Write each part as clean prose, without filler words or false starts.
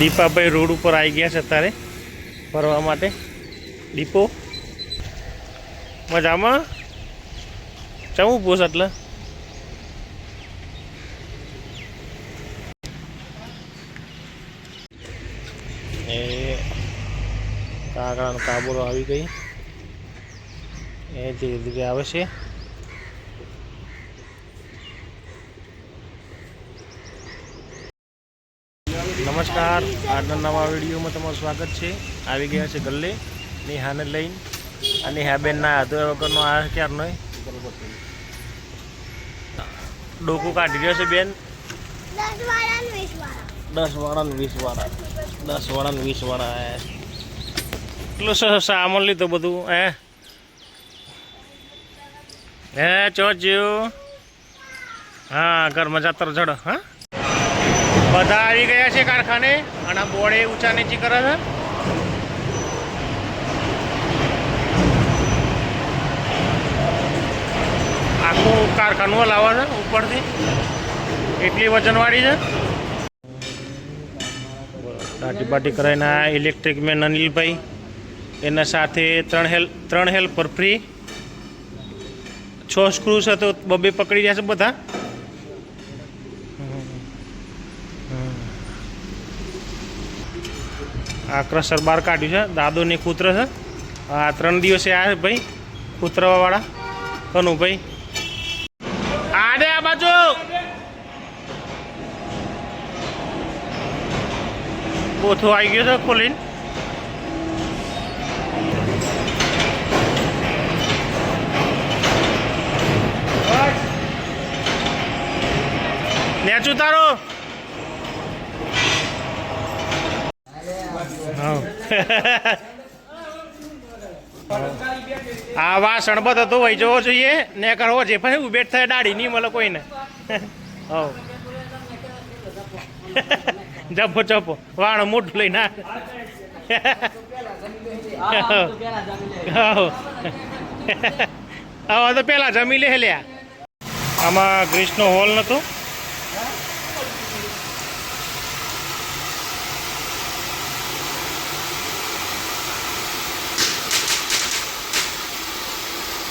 Deepabhai road ઉપર આવી ગયા છે અત્યારે ફરવા માટે. દીપો મજામાં? ચમું પૂછ એટલે એ કાગડાનો કાબોરો આવી ગઈ. એ ધીરે ધીરે આવે છે. નમસ્કાર, આજના નવા વિડીયોમાં તમારું સ્વાગત છે. આવી ગયા છે ગલ્લે નેહાને લઈને. અને નેહાબેનના હાથો વગરનો આ ક્યારનો ડોકું કાઢી રહ્યો છે બેન. 10 વાળા ને 20 વાળા. 10 વાળા ને 20 વાળા. એટલું સામાન લીધું બધું. હે ચોચ્યું. હા, ઘરમાં જાતર જડ. હા, બધા આવી ગયા છે કારખાને. અને બોર્ડે ઊંચા નીચી કરે છે. આખું કારખાનું લાવે છે ઉપરથી. એટલી વજનવાળી છે. દાટી બાટી કરાવીને ઇલેક્ટ્રિક મેન અનિલભાઈ, એના સાથે 3 હેલ્પર ફ્રી. 6 સ્ક્રૂ છે તો બબે પકડી રહ્યા છે બધા. આ ક્રશર બહાર કાઢ્યું છે. દાદોની કૂતર છે. આ 3 દિવસે આ ભાઈ કૂતરવાવાળા કનુભાઈ. આડે આ બાજુ કોથો આવી ગયો છે ખોલીને. નેચું તારો. આ વાસણ બધો તો વહી જવો જોઈએ ને કરવો છે પણ ઉભેટ થાય દાઢી નહીં મળે કોઈને. હવ જપો જપો વાણ મોટું લઈને. હવે તો પેલા જમી લે લ્યા. આમાં ગ્રીસનો હોલ નતો.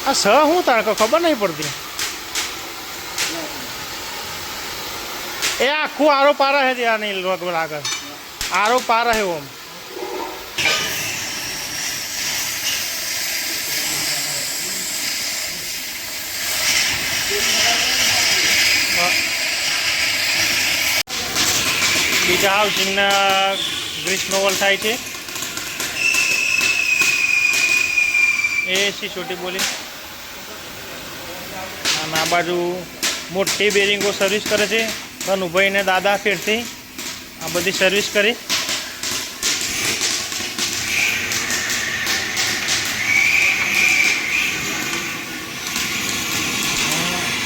આ સ શું તારે ખબર નહીં પડતી. એ આખું આરો પારા હે ત્યાં નહીં લગભગ આગળ આરો પારા હે ઓમ. બીજા હાઉસિંગના ગ્રીસનો હોલ થાય છે. એ સિસોટી બોલી. અને આ બાજુ મોટી બેરિંગો સર્વિસ કરે છે. કનુભાઈ ને દાદા ફેરથી આ બધી સર્વિસ કરી.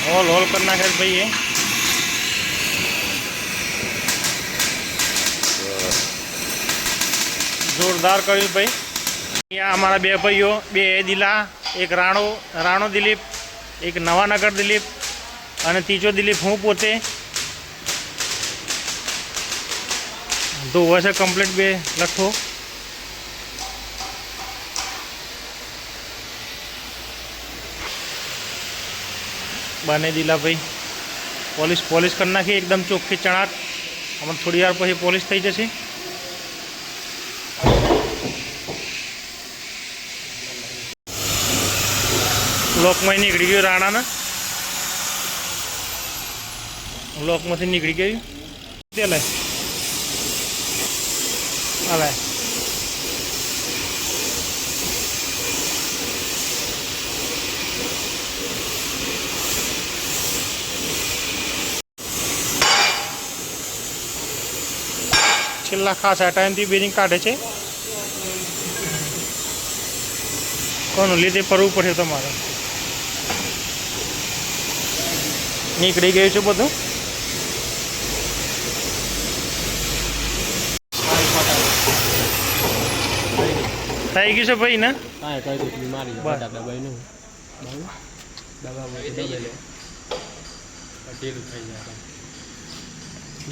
હોલ હોલ કરી નાખે ભાઈ. જોરદાર કર્યું ભાઈ. અહીંયા અમારા 2 ભાઈઓ, 2 દિલા, એક રાણો દિલીપ, એક નવાનગર દિલીપ અને ત્રીજો દિલીપ હું પોતે. ધોવે છે કમ્પ્લીટ 2 લઠ્ઠો. બને દિલાભાઈ પોલિશ કરી નાખી એકદમ ચોખ્ખી ચણાટ. આમાં થોડી વાર પછી પોલિશ થઈ જશે. લોકમાં નીકળી ગયું રાણાને. લોકમાંથી નીકળી ગયું. તે લે હાલે. છેલ્લા ખાસા ટાઈમથી બેરિંગ કાઢે છે. કોનું લીધે ફરવું પડે તમારે. નીકળી ગયું છે બધું. થઈ ગયું છે ભાઈ ને.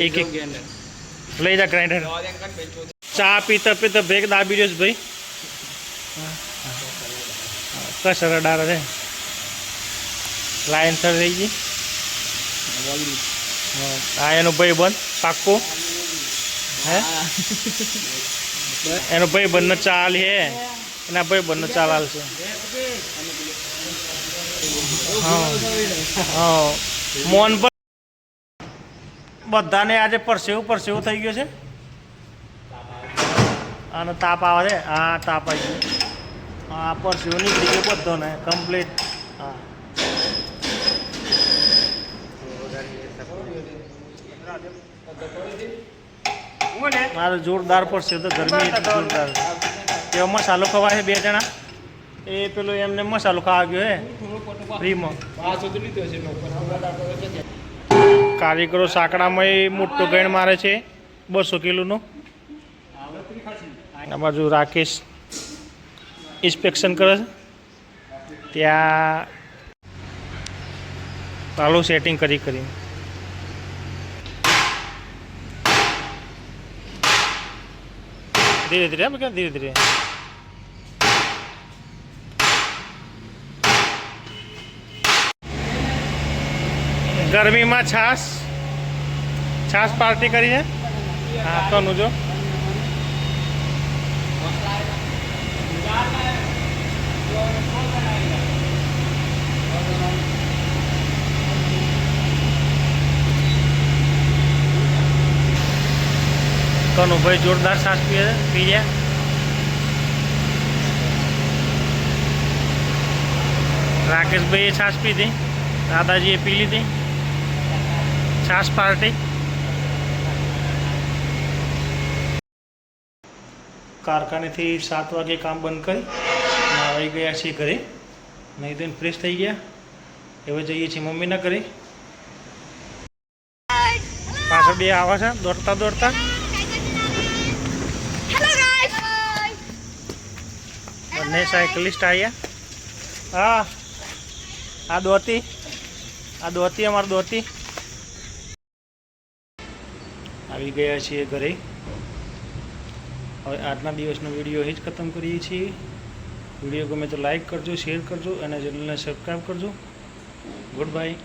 એક લઈ જા ગ્રાઇન્ડર. ચા પીતા પીતા બ્રેક દાબી રહ્યો છે ભાઈ. કસર અડાર છે લાઈન સર થઈ ગઈ. હા એનો ભાઈ બંધ પાક્કો હે એનો ભાઈ બંધ ચાલ હે એના ભાઈ બંધ ચાલ હાલશે. હા મોન પર બધાને આજે પરસેવું થઈ ગયો છે અને તાપ આવે છે. હા તાપ આવી ગયો. હા પરસેવું નીકળી ગયો બધાને કમ્પ્લીટ. હા મારે જોરદાર પરસેવું તો ગરમી જોરદાર. એવો મસાલો ખવાય છે 2 જણા એ પેલો એમને મસાલો ખાવા ગયો હે ફ્રીમાં. કારીગરો સાંકડામાં મોટો ગણ મારે છે 200 કિલોનો. આ બાજુ રાકેશ ઇન્સ્પેક્શન કરે છે. ત્યાં ચાલો સેટિંગ કરી ધીરે ધીરે ધીરે ધીરે. ગરમીમાં છાશ પાર્ટી કરી છે. હા કોનું જો કનુભાઈ જોરદાર છાશ પી રહ્યા. રાકેશભાઈએ છાશ પીધી, દાદાજીએ પી લીધી. છાશ પાર્ટી. કારખાનેથી 7 વાગે કામ બંધ કરી આવી ગયા છીએ ઘરે. નહીં તો ફ્રેશ થઈ ગયા. હવે જઈએ છીએ મમ્મીના ઘરે. પાછળ 2 આવે છે દોડતા. બંને સાયકલિસ્ટ આવ્યા. હા આ દોતી અમારી દોતી. આવી ગયા છીએ ઘરે. હવે આજના દિવસનો વિડીયો અહીં જ ખતમ કરીએ છીએ. વિડીયો ગમે તો લાઈક કરજો, શેર કરજો અને ચેનલને સબસ્ક્રાઈબ કરજો. Good bye.